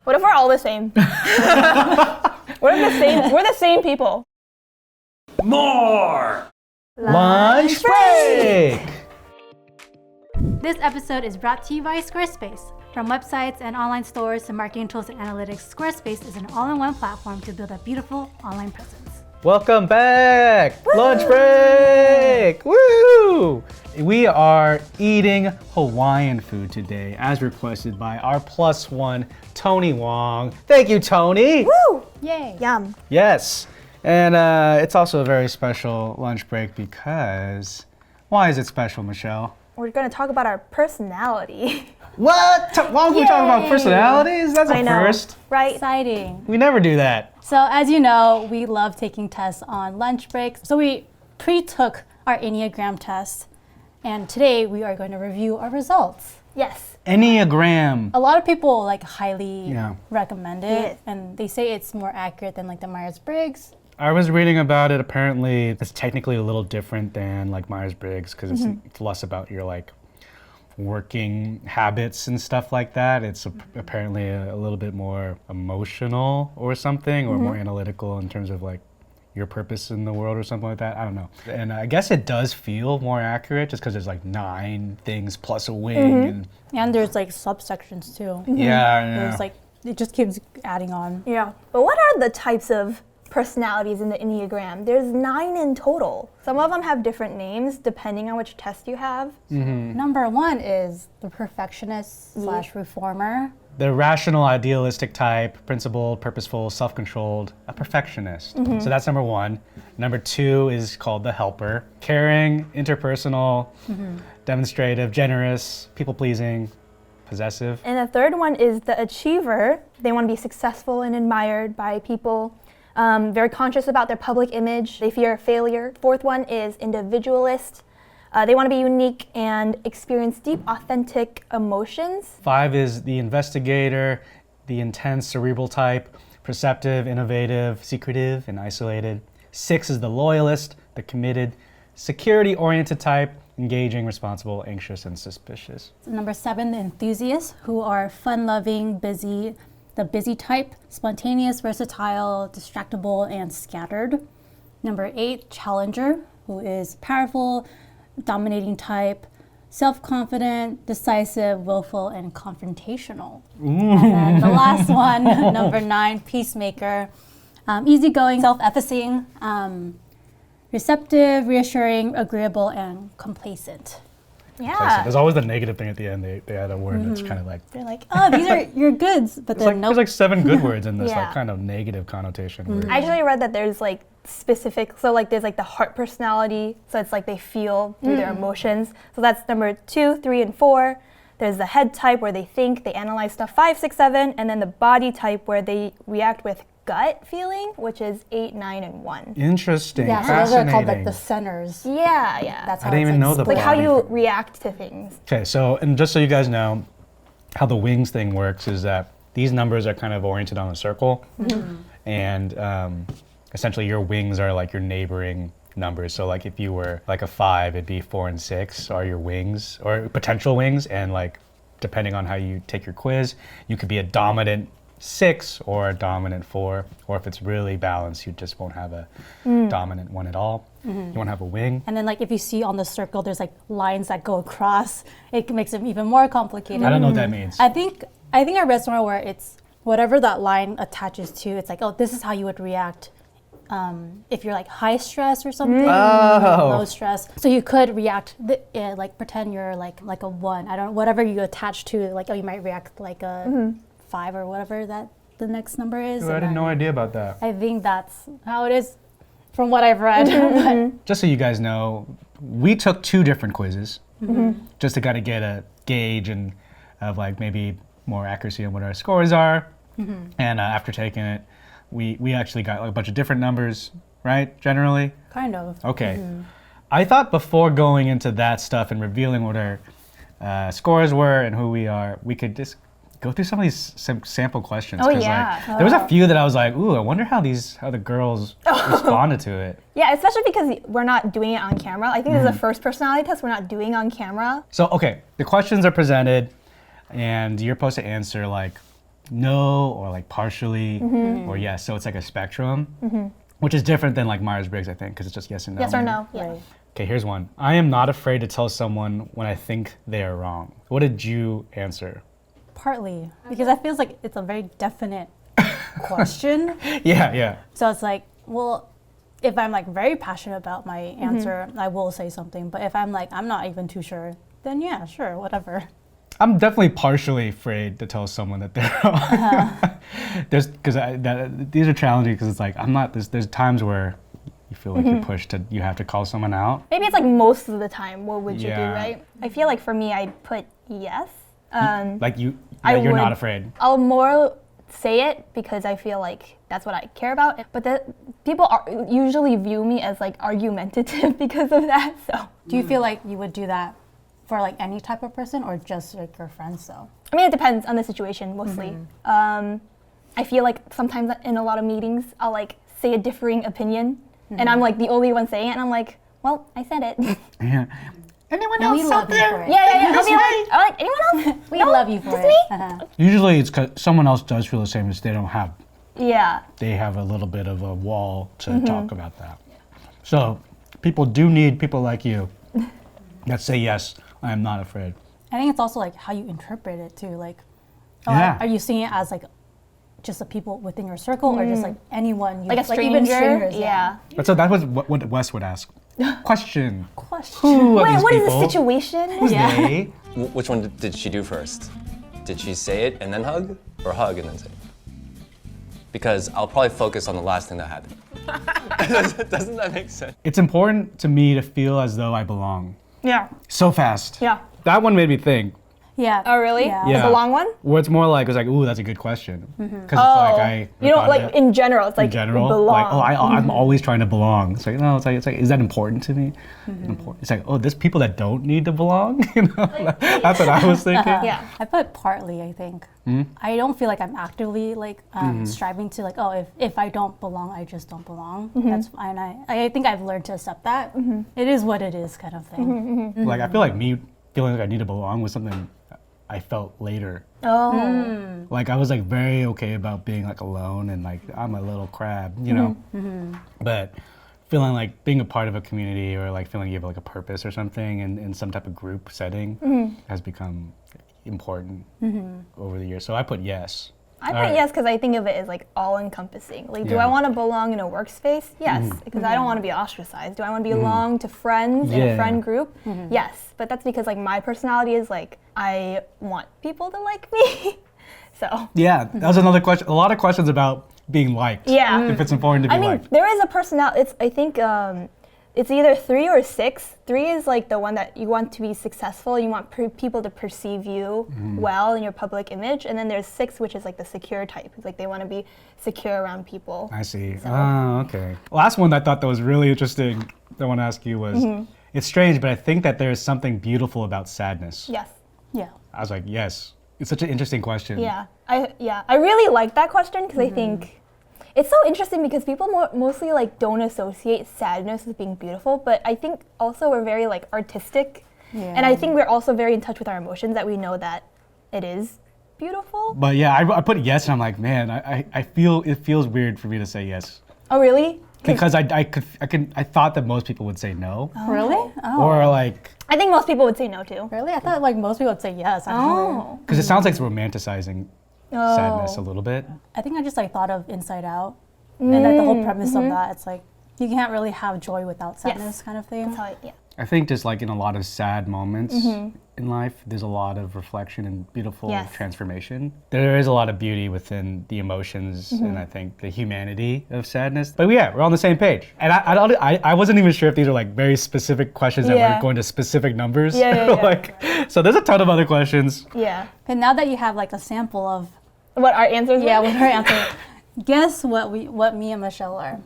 What if we're all the same? We're the same people. More! Lunch break! This episode is brought to you by Squarespace. From websites and online stores to marketing tools and analytics, Squarespace is an all-in-one platform to build a beautiful online presence. Welcome back! Woo! Lunch break! Woo! We are eating Hawaiian food today, as requested by our +1, Tony Wong. Thank you, Tony! Woo! Yay! Yum. Yes, and it's also a very special lunch break because, why is it special, Michelle? We're going to talk about our personality. What? Why would we talk about personalities? That's a first. Right? Exciting. We never do that. So as you know, we love taking tests on lunch breaks. So we pre-took our Enneagram test, and today we are going to review our results. Yes. Enneagram. A lot of people highly Yeah. recommend it, and they say it's more accurate than the myers-briggs. I was reading about it. Apparently, it's technically a little different than myers-briggs because it's less about your working habits and stuff like that. It's apparently a little bit more emotional or something, or more analytical in terms of your purpose in the world or something like that. I don't know. And I guess it does feel more accurate just because there's 9 things plus a wing. And there's subsections too. Yeah. There's it just keeps adding on. Yeah. But what are the types of personalities in the Enneagram? There's 9 in total. Some of them have different names depending on which test you have. Number 1 is the perfectionist / reformer. The rational, idealistic type, principled, purposeful, self-controlled, a perfectionist. So that's number 1. Number 2 is called the helper. Caring, interpersonal, demonstrative, generous, people-pleasing, possessive. And the third one is the achiever. They want to be successful and admired by people. Very conscious about their public image. They fear failure. Fourth one is individualist. They want to be unique and experience deep, authentic emotions. 5 is the investigator, the intense, cerebral type, perceptive, innovative, secretive, and isolated. 6 is the loyalist, the committed, security-oriented type, engaging, responsible, anxious, and suspicious. Number 7, the enthusiasts, who are fun-loving, busy, the busy type, spontaneous, versatile, distractible, and scattered. Number 8, challenger, who is powerful, dominating type, self-confident, decisive, willful, and confrontational. And then the last one, number 9, peacemaker, easygoing, self-effacing, receptive, reassuring, agreeable, and complacent. Yeah. There's always the negative thing at the end. They add a word that's kind of They're oh, these are your goods, but then nope. There's 7 good words in this kind of negative connotation word. I actually read that there's specific, so there's the heart personality, so it's they feel through their emotions. So that's number 2, 3, and 4. There's the head type where they think, they analyze stuff, 5, 6, 7, and then the body type where they react with gut feeling, which is 8, 9, and 1. Interesting. Yeah, so those are called the centers. Yeah. That's how I didn't even know the body. how you react to things. Okay, so and just so you guys know, how the wings thing works is that these numbers are kind of oriented on a circle, and essentially your wings are your neighboring numbers. So if you were a 5, it'd be 4 and 6 are your wings or potential wings, and depending on how you take your quiz, you could be a dominant 6 or a dominant 4, or if it's really balanced, you just won't have a dominant one at all. You won't have a wing. And then if you see on the circle, there's lines that go across. It makes it even more complicated. I don't know what that means. I think I read somewhere where it's whatever that line attaches to. It's oh, this is how you would react if you're high stress or something, low stress. So you could react pretend you're like a 1. I don't know, whatever you attach to. Oh, you might react like a 5 or whatever that the next number is. I had no idea about that. I think that's how it is from what I've read. Just so you guys know, we took 2 different quizzes just to kind of get a gauge of maybe more accuracy on what our scores are. And after taking it, we actually got a bunch of different numbers, right, generally? Kind of. Okay. I thought before going into that stuff and revealing what our scores were and who we are, we could just go through some of these sample questions. Oh, yeah. There was a few that I was ooh, I wonder how the girls responded to it. Yeah, especially because we're not doing it on camera. I think this is the first personality test we're not doing on camera. So, okay, the questions are presented, and you're supposed to answer no or like partially or yes. So it's like a spectrum, which is different than like Myers-Briggs, I think, because it's just yes and no. Yes or no. Yeah. Right. Okay, here's one. I am not afraid to tell someone when I think they are wrong. What did you answer? Partly, because it feels like it's a very definite question. Yeah. So it's like, well, if I'm like very passionate about my answer, I will say something. But if I'm like, I'm not even too sure, then yeah, sure, whatever. I'm definitely partially afraid to tell someone that they're wrong. These are challenging because it's like I'm not. There's times where you feel like you're pushed to. You have to call someone out. Maybe it's like most of the time. What would you do, Yeah. right? I feel like for me, I'd put yes. Like you, I you're would- not afraid. I'll more say it because I feel like that's what I care about. But people usually view me as like argumentative because of that. So Do you feel like you would do that for like any type of person or just like your friends though? I mean, it depends on the situation mostly. I feel like sometimes in a lot of meetings, I'll like say a differing opinion, and I'm like the only one saying it, and I'm like, well, I said it. Yeah. Anyone No, we else love out you there? for it. Yeah. I'll be like, I'm like, anyone else? We No? love you for Just it. me? Uh-huh. Usually it's because someone else does feel the same as they don't have. Yeah. They have a little bit of a wall to talk about that. So people do need people like you that say yes. I am not afraid. I think it's also like how you interpret it too. Like, Yeah. are you seeing it as like just the people within your circle or just like anyone? You, Like a stranger. even strangers, Yeah. So that was what Wes would ask. Question. Question. Who are Wait, these what is people? the situation? Who's Yeah. they? Which one did she do first? Did she say it and then hug, or hug and then say it? Because I'll probably focus on the last thing that happened. Doesn't that make sense? It's important to me to feel as though I belong. Yeah. So fast. Yeah. That one made me think. Yeah. Oh, really? Yeah. Yeah. It's a long one? Where it's more like, it's like, ooh, that's a good question. Because it's Oh, like you don't like in general. It's like in general, belong. like, oh, I'm always trying to belong. It's like, no, it's like, is that important to me? Important. It's like, oh, there's people that don't need to belong. You know, that's what I was thinking. Yeah. I put partly, I think. I don't feel like I'm actively like striving to like, oh, if I don't belong, I just don't belong. That's fine. I think I've learned to accept that. It is what it is kind of thing. Like, I feel like me feeling like I need to belong was something I felt later. Oh. Like, I was like very okay about being like alone and like I'm a little crab, you know. But feeling like being a part of a community or like feeling you have like a purpose or something in some type of group setting has become important over the years. So I put yes. I All put yes because I think of it as like all-encompassing. Like, do I Yeah. want to belong in a workspace? Yes, because I don't want to be ostracized. Do I want to belong to friends in a Yeah. friend group? Yes, but that's because like my personality is like I want people to like me. So Yeah, that was another question. A lot of questions about being liked. Yeah. If it's important to be I mean, liked. there is a personality. It's I think it's either 3 or 6. 3 is like the one that you want to be successful. You want people to perceive you well in your public image. And then there's 6, which is like the secure type. It's like they want to be secure around people. I see. Oh, okay. Last one I thought that was really interesting that I want to ask you was, it's strange, but I think that there is something beautiful about sadness. Yes. Yeah. I was like, yes. It's such an interesting question. Yeah. I really like that question because I think it's so interesting because people mostly like don't associate sadness with being beautiful, but I think also we're very like artistic. Yeah. And I think we're also very in touch with our emotions that we know that it is beautiful. But yeah, I put yes, and I'm like, man, I feel it feels weird for me to say yes Oh, really? because I thought that most people would say no, Really? Oh. or like, I think most people would say no too. Really? I thought like most people would say yes. Actually. because it sounds like it's romanticizing sadness a Oh. little bit. I think I just like thought of Inside Out, and like the whole premise of that, it's like you can't really have joy without sadness, kind of thing. That's how yeah. I think just like in a lot of sad moments in life, there's a lot of reflection and beautiful Yes. transformation. There is a lot of beauty within the emotions and I think the humanity of sadness. But yeah, we're on the same page. And I wasn't even sure if these are like very specific questions that Yeah. were going to specific numbers. Yeah. Like, so there's a ton of other questions. Yeah. And now that you have like a sample of What our answers were? with her answer, guess what me and Michelle are.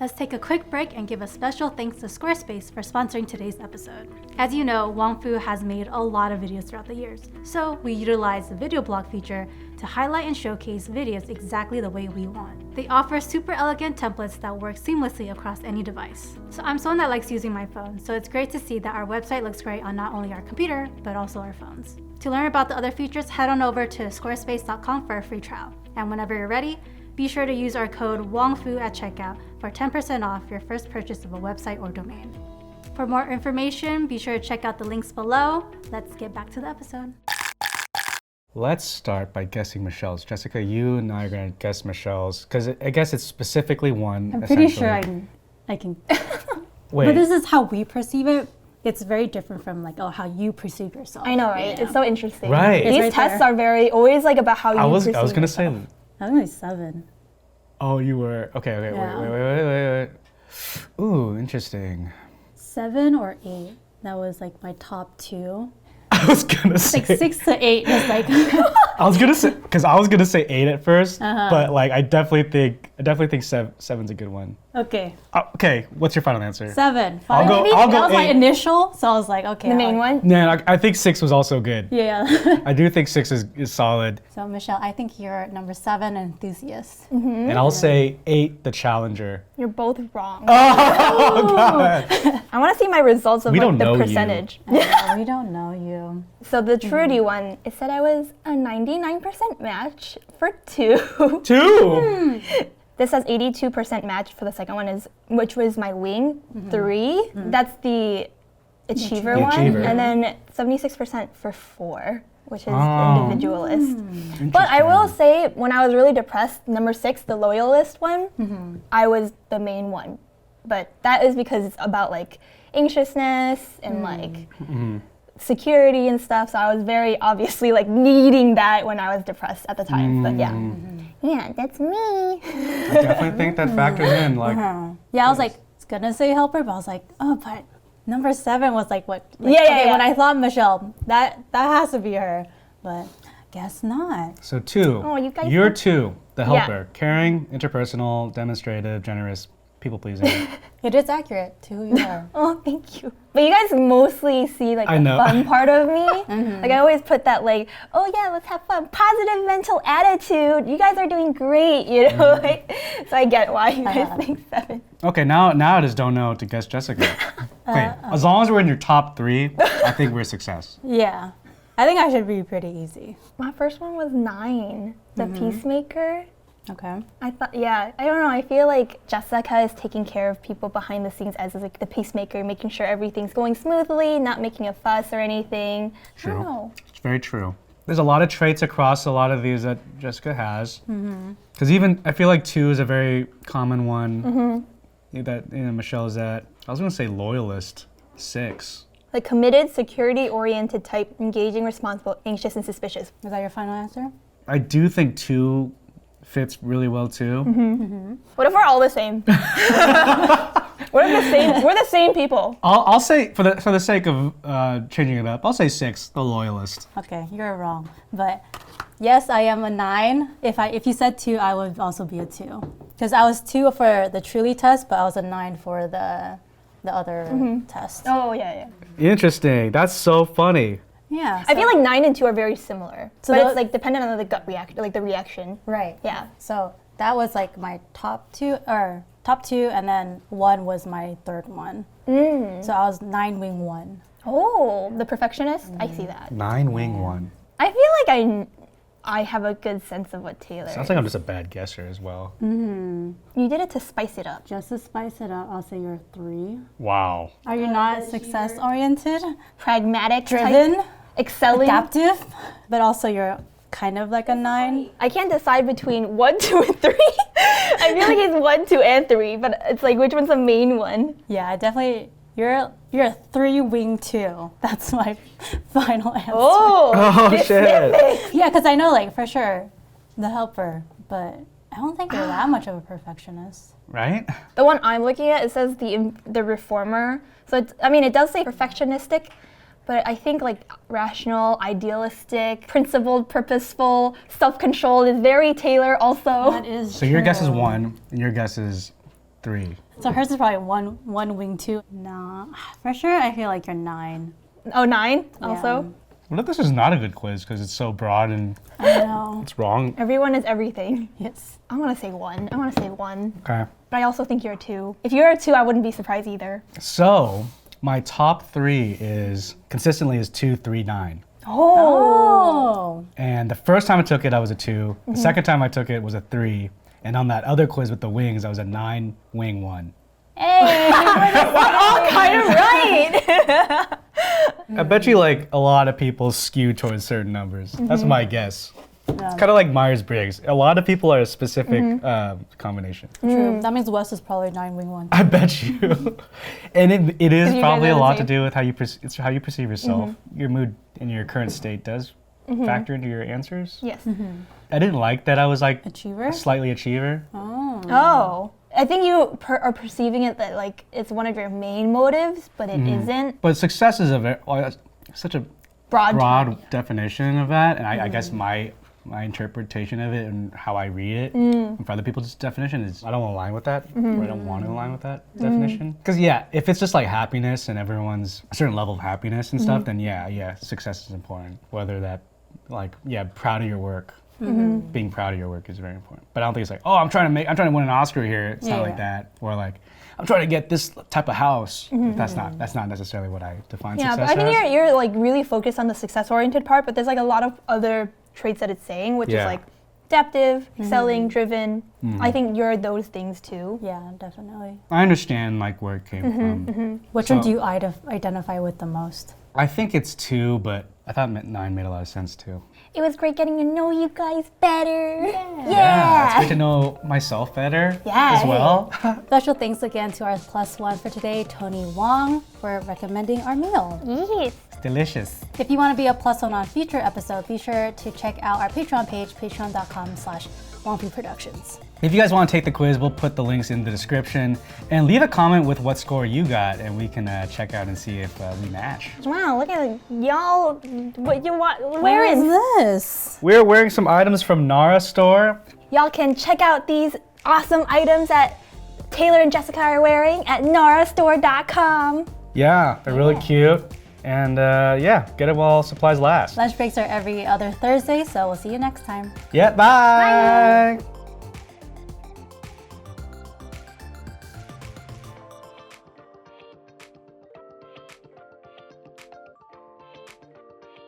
Let's take a quick break and give a special thanks to Squarespace for sponsoring today's episode. As you know, Wong Fu has made a lot of videos throughout the years, so we utilize the video blog feature to highlight and showcase videos exactly the way we want. They offer super elegant templates that work seamlessly across any device. So I'm someone that likes using my phone, so it's great to see that our website looks great on not only our computer, but also our phones. To learn about the other features, head on over to squarespace.com for a free trial. And whenever you're ready, be sure to use our code WONGFU at checkout for 10% off your first purchase of a website or domain. For more information, be sure to check out the links below. Let's get back to the episode. Let's start by guessing Michelle's. Jessica, you and I are going to guess Michelle's, because I guess it's specifically one. I'm pretty sure I can. Wait. But this is how we perceive it. It's very different from like, how you perceive yourself. I know, right? Yeah. It's so interesting. Right. These right tests there. are very always like about how you perceive I was going to say, yourself. I'm only 7. oh, you were, okay, Yeah. wait. Ooh, interesting. 7 or 8. That was like my top 2. I was going to say. Like 6 to 8 is like. I was gonna say, because I was gonna say 8 at 1st, but like I definitely think seven's a good one. Okay. Okay, what's your final answer? 7. I'll go that was my 8. initial, so I was like, okay. The main one? Man, I think 6 was also good. Yeah. I do think 6 is solid, So Michelle, I think you're number 7, enthusiast. and I'll say 8, the challenger. You're both wrong. Oh God! I want to see my results of We like, don't know the you. percentage. We don't know you. So the Trudy one, it said I was a 99% match for 2. 2. This has 82% match for the second one, which was my wing. 3, that's the achiever The one. achiever. And then 76% for 4, which is Oh. individualist. But I will say, when I was really depressed, number 6, the loyalist one, I was the main one. But that is because it's about like anxiousness and like security and stuff. So I was very obviously like needing that when I was depressed at the time. But yeah. Yeah, that's me. I definitely think that factors in. Like, Yeah, I was like, gonna say helper, but I was like, oh, but number 7 was like what? Like, Yeah. When I thought Michelle, that has to be her, but guess not. so 2. Oh, you guys You're have- 2, the Yeah. helper, caring, interpersonal, demonstrative, generous, people pleasing. It is accurate to who you are. Oh, thank you. But you guys mostly see like I the know. fun part of me. Like I always put that like, oh yeah, let's have fun, positive mental attitude. You guys are doing great, you know. Like, so I get why you guys think 7. Okay, now I just don't know to guess Jessica. Wait, as long as we're in your top 3, I think we're a success. Yeah, I think I should be pretty easy. My first one was 9, the peacemaker. Okay. I thought, yeah, I don't know. I feel like Jessica is taking care of people behind the scenes as like the peacemaker, making sure everything's going smoothly, not making a fuss or anything. I don't know. It's very true. There's a lot of traits across a lot of these that Jessica has. Because even, I feel like 2 is a very common one that Michelle is at. I was going to say loyalist, 6. Like committed, security-oriented type, engaging, responsible, anxious, and suspicious. Is that your final answer? I do think 2 fits really well too. What if we're all the same? We're the same people. I'll say, for the sake of changing it up, I'll say 6, the loyalist. Okay, you're wrong. But yes, I am a 9. If you said 2, I would also be a 2. Because I was 2 for the Truly test, but I was a 9 for the other test. Oh yeah. Interesting. That's so funny. Yeah. I feel like 9 and 2 are very similar, So but those- it's like dependent on the gut reaction, like the reaction. right. Yeah. So that was like my top 2, and then 1 was my third one. So I was 9 wing 1. Oh, the perfectionist. I see that. 9 wing 1. I feel like I have a good sense of what Taylor. Sounds like I'm just a bad guesser as well. You did it to spice it up. Just to spice it up, I'll say you're 3. Wow. Are you not success oriented, Pragmatic, driven, type, excelling. adaptive, but also you're kind of like a 9? I can't decide between 1, 2, and 3. I feel like it's 1, 2, and 3, but it's like which one's the main one? Yeah, I definitely. You're a 3 wing 2. That's my final answer. Oh, shit. Yeah, because I know like for sure the helper, but I don't think you're that much of a perfectionist. Right? The one I'm looking at, it says the reformer. So it's, I mean, it does say perfectionistic, but I think like rational, idealistic, principled, purposeful, self-controlled is very Taylor also. That is So your guess is true. 1, and your guess is 3. So hers is probably one wing too. No, for sure. I feel like you're 9. Oh, 9 also. What if this is not a good quiz because it's so broad and I know. it's wrong? Everyone is everything. Yes. I want to say 1. I want to say 1. Okay. But I also think you're a 2. If you're a 2, I wouldn't be surprised either. So my top 3 is consistently is 2, 3, 9. Oh. And the first time I took it, I was a 2. The second time I took it was a 3. And on that other quiz with the wings, I was a 9, wing 1. Hey. Oh, kind of right. I bet you like a lot of people skew towards certain numbers. That's my guess. It's kind of like myers-briggs. A lot of people are a specific combination. True. That means Wes is probably 9, wing 1. I bet you. And it is You probably guys a are the lot to same. do with how you it's how you perceive yourself. Your mood and your current state does factor into your answers. Yes. I didn't like that I was like Achiever? a slightly achiever. Oh. I think you are perceiving it that like it's one of your main motives, but it isn't. But success is such a Broad. broad definition of that, and I guess my interpretation of it and how I read it, and for other people's definition is I don't align with that, or I don't want to align with that definition. Because if it's just like happiness and everyone's a certain level of happiness and stuff, then yeah, success is important. Whether that proud of your work. Being proud of your work is very important. But I don't think it's like, oh, I'm trying to win an Oscar here. It's not like that. Or like, I'm trying to get this type of house. That's not necessarily what I define Yeah, success but I as. think you're like really focused on the success-oriented part, but there's like a lot of other traits that it's saying, which is like adaptive, excelling, driven. I think you're those things too. Yeah, definitely. I understand like where it came from. Which one do you identify with the most? I think it's 2, but I thought 9 made a lot of sense too. It was great getting to know you guys better. Yeah, it's good to know myself better as well. Special thanks again to our +1 for today, Tony Wong, for recommending our meal. Yes. Delicious. If you want to be a +1 on future episodes, be sure to check out our Patreon page, patreon.com/WongFuProductions. If you guys want to take the quiz, we'll put the links in the description. And leave a comment with what score you got, and we can check out and see if we match. Wow, look at y'all. What you want? Where is this? We're wearing some items from Nara store. Y'all can check out these awesome items that Taylor and Jessica are wearing at narastore.com. Yeah, they're really cute. And get it while supplies last. Lunch breaks are every other Thursday, so we'll see you next time. Yeah, bye.